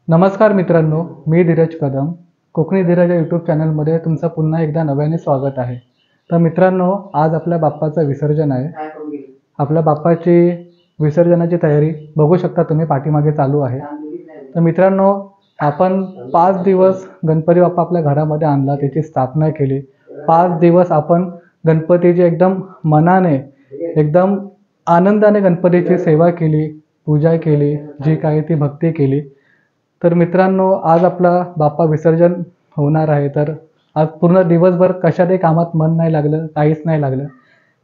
नमस्कार मित्रांनो, मी धीरज कदम. कोकणी धीरज या यूट्यूब चॅनलमध्ये तुमचं पुन्हा एकदा नव्याने स्वागत आहे. तर मित्रांनो, आज आपल्या बाप्पाचं विसर्जन आहे. आपल्या बाप्पाची विसर्जनाची तयारी बघू शकता तुम्ही पाठीमागे चालू आहे. तर मित्रांनो, आपण 5 दिवस गणपती बाप्पा आपल्या घरामध्ये आणला, त्याची स्थापना केली. 5 दिवस आपण गणपतीची एकदम मनाने, एकदम आनंदाने गणपतीची सेवा केली, पूजा केली, जी काही ती भक्ती केली. तर मित्रांनो, आज आपला बाप्पा विसर्जन होणार आहे. तर आज पूर्ण दिवसभर कशातही कामात मन नाही लागलं, काहीच नाही लागलं.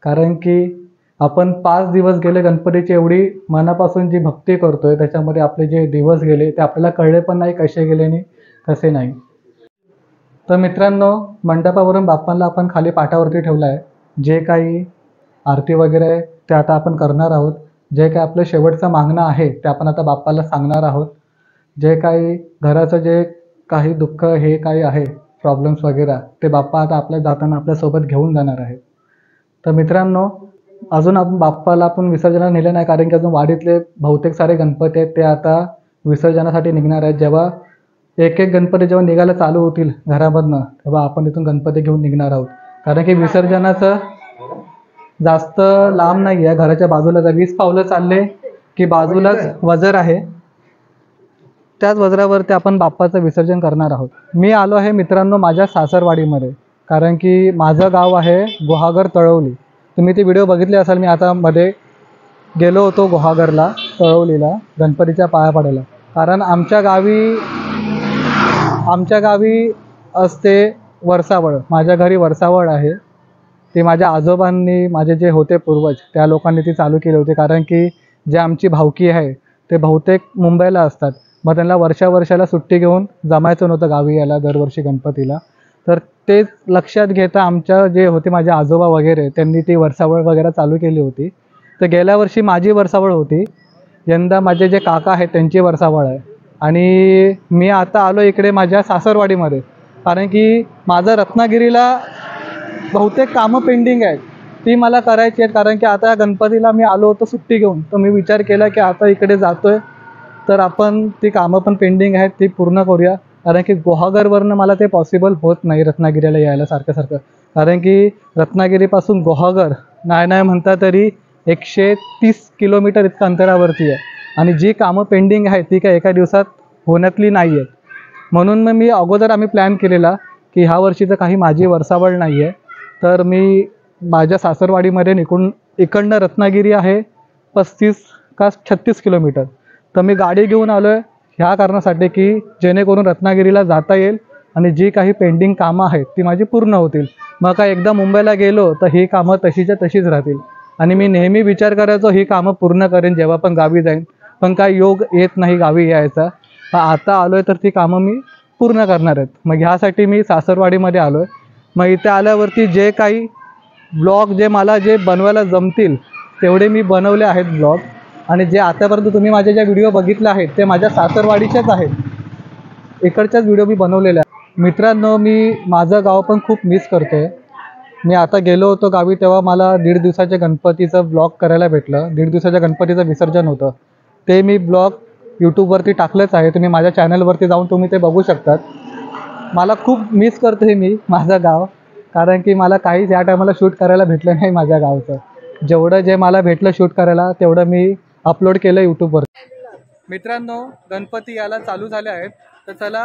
कारण की आपण 5 दिवस गेले गणपतीची एवढी मनापासून जी भक्ती करतोय, त्याच्यामध्ये आपले जे दिवस गेले ते आपल्याला कळले पण नाही कसे गेले आणि कसे नाही. तर मित्रांनो, मंडपावरून बाप्पांना आपण खाली पाटावरती ठेवलं आहे. जे काही आरती वगैरे आहे ते आता आपण करणार आहोत. जे काही आपलं शेवटचं मागणं आहे ते आपण आता बाप्पाला सांगणार आहोत. जे काही घराचं जे काही दुःख हे काही आहे, प्रॉब्लेम्स वगैरे, ते बाप्पा आता आपल्या जाताना आपल्यासोबत घेऊन जाणार आहे. तर मित्रांनो, अजून आपण बाप्पाला आपण विसर्जनाला नेलं नाही, कारण की अजून वाडीतले बहुतेक सारे गणपती आहेत ते आता विसर्जनासाठी निघणार आहेत. जेव्हा एक एक गणपती जेव्हा निघायला चालू होतील घरामधनं, तेव्हा आपण इथून गणपती घेऊन निघणार आहोत. कारण की विसर्जनाचं जास्त लांब नाही आहे, घराच्या बाजूलाच आहे. 20 पावलं चालले की बाजूलाच वजर आहे. त्याच वजरावरती आपण बाप्पाचं विसर्जन करणार आहोत. मी आलो आहे मित्रांनो माझ्या सासरवाडीमध्ये, कारण की माझं गाव आहे गुहागर तळवली. तुम्ही ते व्हिडिओ बघितले असाल. मी आता मध्ये गेलो होतो गुहागरला, तळवलीला गणपतीच्या पाया पडायला. कारण आमच्या गावी असते वरसावळ. माझ्या घरी वरसावळ आहे. ते माझ्या आजोबांनी, माझे जे होते पूर्वज, त्या लोकांनी ती चालू केली होती. कारण की जे आमची भावकी आहे ते बहुतेक मुंबईला असतात. मग त्यांना वर्षाला सुट्टी घेऊन जमायचं नव्हतं गावी यायला दरवर्षी गणपतीला. तर तेच लक्षात घेता आमच्या जे होते माझे आजोबा वगैरे, त्यांनी ती वरसावळ वगैरे चालू केली होती. तर गेल्या वर्षी माझी वरसावळ होती, यंदा माझे जे काका आहेत त्यांची वरसावळ आहे. आणि मी आता आलो इकडे माझ्या सासरवाडीमध्ये, कारण की माझं रत्नागिरीला बहुतेक कामं पेंडिंग आहेत, ती मला करायची आहेत. कारण की आता गणपतीला मी आलो होतो सुट्टी घेऊन, तर मी विचार केला की आता इकडे जातोय तर आपण ती कामं पण पेंडिंग आहेत ती पूर्ण करूया. कारण की गुहागरवरनं मला ते पॉसिबल होत नाही रत्नागिरीला यायला सारखं. कारण की रत्नागिरीपासून गुहागर नाही म्हणता तरी 130 किलोमीटर इतकं अंतरावरती आहे. आणि जी कामं पेंडिंग आहेत ती काय एका दिवसात होण्यातली नाही आहेत. म्हणून मग मी अगोदर आम्ही प्लॅन केलेला की ह्या वर्षी तर काही माझी वरसावळ नाही आहे, तर मी माझ्या सासरवाडीमध्ये इकडनं रत्नागिरी आहे 35 का 36 किलोमीटर. तर मी गाडी घेऊन आलो आहे ह्या कारणासाठी की जेणेकरून रत्नागिरीला जाता येईल आणि जी काही पेंडिंग कामं आहेत ती माझी पूर्ण होतील. मग काय एकदा मुंबईला गेलो तर ही कामं तशीच्या तशीच राहतील. आणि मी नेहमी विचार करायचो ही कामं पूर्ण करेन जेव्हा पण गावी जाईन, पण काय योग येत नाही गावी यायचा. आता आलो आहे तर ती कामं मी पूर्ण करणार आहेत. मग ह्यासाठी मी सासरवाडीमध्ये आलो आहे. मग इथे आल्यावरती जे काही ब्लॉग मला बनवायला जमतील तेवढे मी बनवले आहेत ब्लॉग. आणि जे आतापर्यंत तुम्ही माझे ज्या व्हिडिओ बघितले आहेत ते माझ्या सासरवाडीचेच आहेत, इकडच्याच व्हिडिओ मी बनवलेले आहेत. मित्रांनो, मी माझं गाव पण खूप मिस करतो आहे. मी आता गेलो होतो गावी तेव्हा मला 1.5 दिवसाच्या गणपतीचं ब्लॉग करायला भेटलं. 1.5 दिवसाच्या गणपतीचं विसर्जन होतं. ते मी ब्लॉग यूट्यूबवरती टाकलंच आहे. तुम्ही माझ्या चॅनलवरती जाऊन तुम्ही ते बघू शकतात. मला खूप मिस करतो आहे मी माझं गाव, कारण की मला काहीच या टायमाला शूट करायला भेटलं नाही माझ्या गावचं. जेवढं जे मला भेटलं शूट करायला तेवढं मी अपलोड केलं यूट्यूबवर. मित्रांनो, गणपती यायला चालू झाले आहेत, तर चला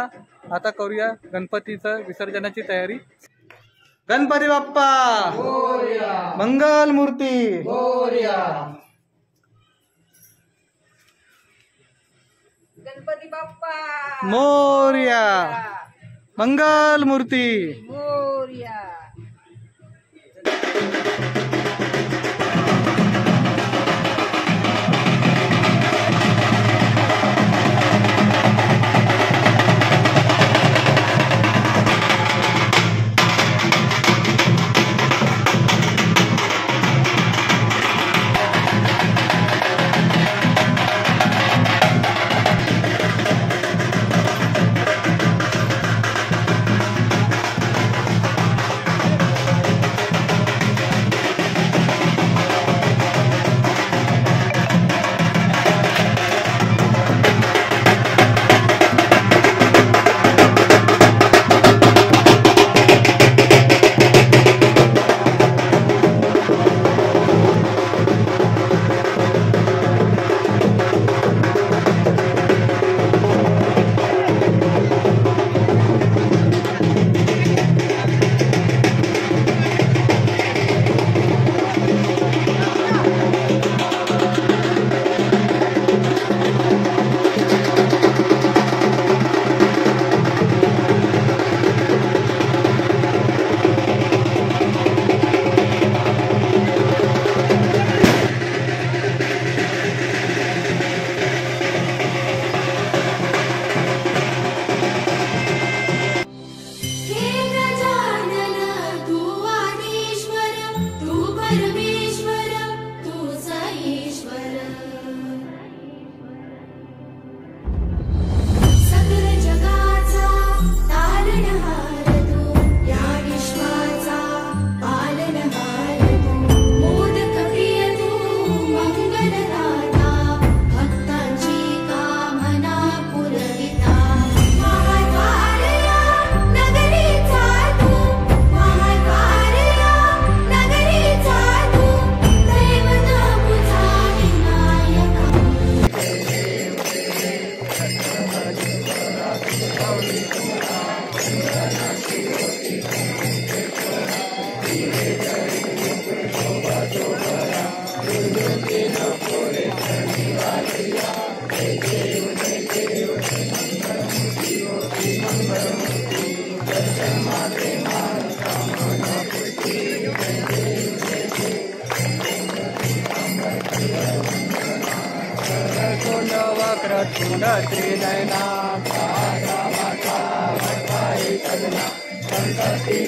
आता करूया गणपतीचं विसर्जनाची तयारी. गणपती बाप्पा मोरया, मंगल मूर्ती मोरया. गणपती बाप्पा मोरया, मंगल मूर्ती मोरया. चूड त्रिनयना गणपती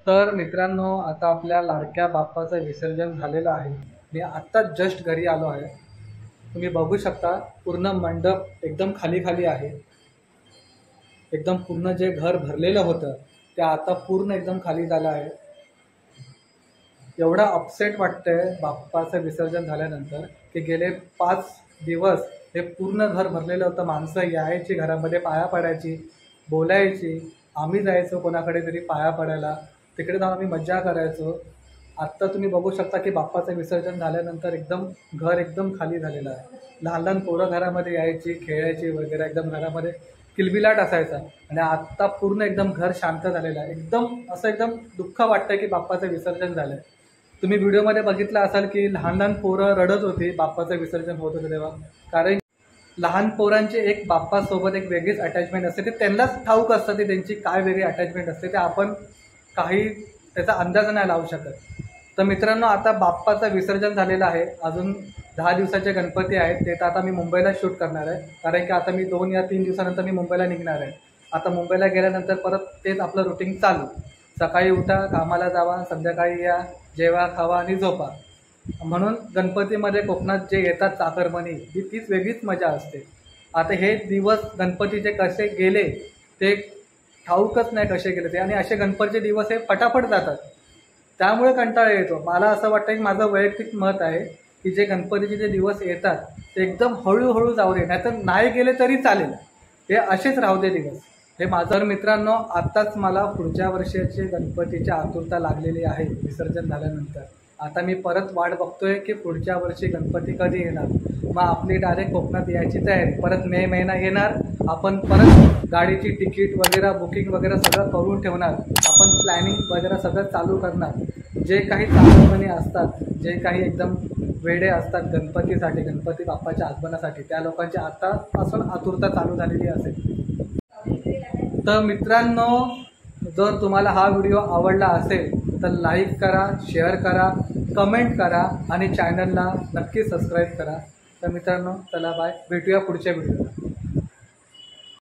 तर मित्रांनो, आता आपल्या लाडक्या बाप्पाचं विसर्जन झालेलं आहे. मी आत्ताच जस्ट घरी आलो आहे. तुम्ही बघू शकता पूर्ण मंडप एकदम खाली खाली आहे. एकदम पूर्ण जे घर भरलेलं होतं ते आता पूर्ण एकदम खाली झालं आहे. एवढा अपसेट वाटतंय बाप्पाचं विसर्जन झाल्यानंतर की गेले 5 दिवस हे पूर्ण घर भरलेलं होतं. माणसं यायची, घरामध्ये पाया पडायची, बोलायची, आम्ही जायचो कोणाकडे तरी पाया पडायला, तिकडे जाऊन आम्ही मज्जा करायचो. आत्ता तुम्ही बघू शकता की बाप्पाचं विसर्जन झाल्यानंतर एकदम घर एकदम खाली झालेलं आहे. लहान लहान पोरं घरामध्ये यायची, खेळायची वगैरे, एकदम घरामध्ये किलबिलाट असायचा. आणि आत्ता पूर्ण एकदम घर शांत झालेलं आहे. एकदम दुःख वाटतंय की बाप्पाचं विसर्जन झालं आहे. तुम्ही व्हिडिओमध्ये बघितलं असाल की लहान लहान पोरं रडत होती बाप्पाचं विसर्जन होत होतं तेव्हा. कारण लहान पोरांची एक बाप्पासोबत एक वेगळीच अटॅचमेंट असते. ते त्यांनाच ठाऊक असतं ती त्यांची काय वेगळी अटॅचमेंट असते, ते आपण काही त्याचा अंदाज नाही लावू शकत. तर मित्रांनो, आता बाप्पाचं विसर्जन झालेलं आहे. अजून 10 दिवसाचे गणपती आहेत. ते तर आता मी मुंबईला शूट करणार आहे. कारण की आता मी 2 या 3 दिवसानंतर मी मुंबईला निघणार आहे. आता मुंबईला गेल्यानंतर परत तेच आपलं रुटीन चालू. सकाळी उठा, कामाला जावा, संध्याकाळी या, जेवा, खावा आणि झोपा. म्हणून गणपतीमध्ये कोकणात जे येतात चाकरमनी, ही तीच वेगळीच मजा असते. आता हे दिवस गणपतीचे कसे गेले ते ठाऊकच नाही कसे गेले ते. आणि असे गणपतीचे दिवस हे पटापट जातात, त्यामुळे कंटाळा येतो. मला असं वाटतं की माझं वैयक्तिक मत आहे की जे गणपतीचे जे दिवस येतात ते एकदम हळूहळू जाऊ दे, नाहीतर नाही गेले तरी चालेल, हे असेच राहू दे दिवस. हे माझं मित्रांनो, आत्ताच मला पुढच्या वर्षाची गणपतीची आतुरता लागलेली आहे विसर्जन झाल्यानंतर. आता मी परत वाट बघतोय की पुढच्या वर्षी गणपती कधी येणार. मग आपली डायरेक्ट कोकणात यायची तयारी. परत मे महिना येणार, आपण परत गाडीची तिकीट वगैरे बुकिंग वगैरे सगळं करून ठेवणार. आपण प्लॅनिंग वगैरे सगळं चालू करणार. जे काही चाकरमनी असतात, जे काही एकदम वेडे असतात गणपतीसाठी, गणपती बाप्पाच्या आगमनासाठी, त्या लोकांची आतापासून आतुरता चालू झालेली असेल. तर मित्रांनो, जर तुम्हाला हा व्हिडिओ आवडला असेल तर लाईक करा, शेअर करा, कमेंट करा आणि चॅनलला नक्की सबस्क्राईब करा. तर मित्रांनो, चला बाय, भेटूया पुढच्या व्हिडिओला.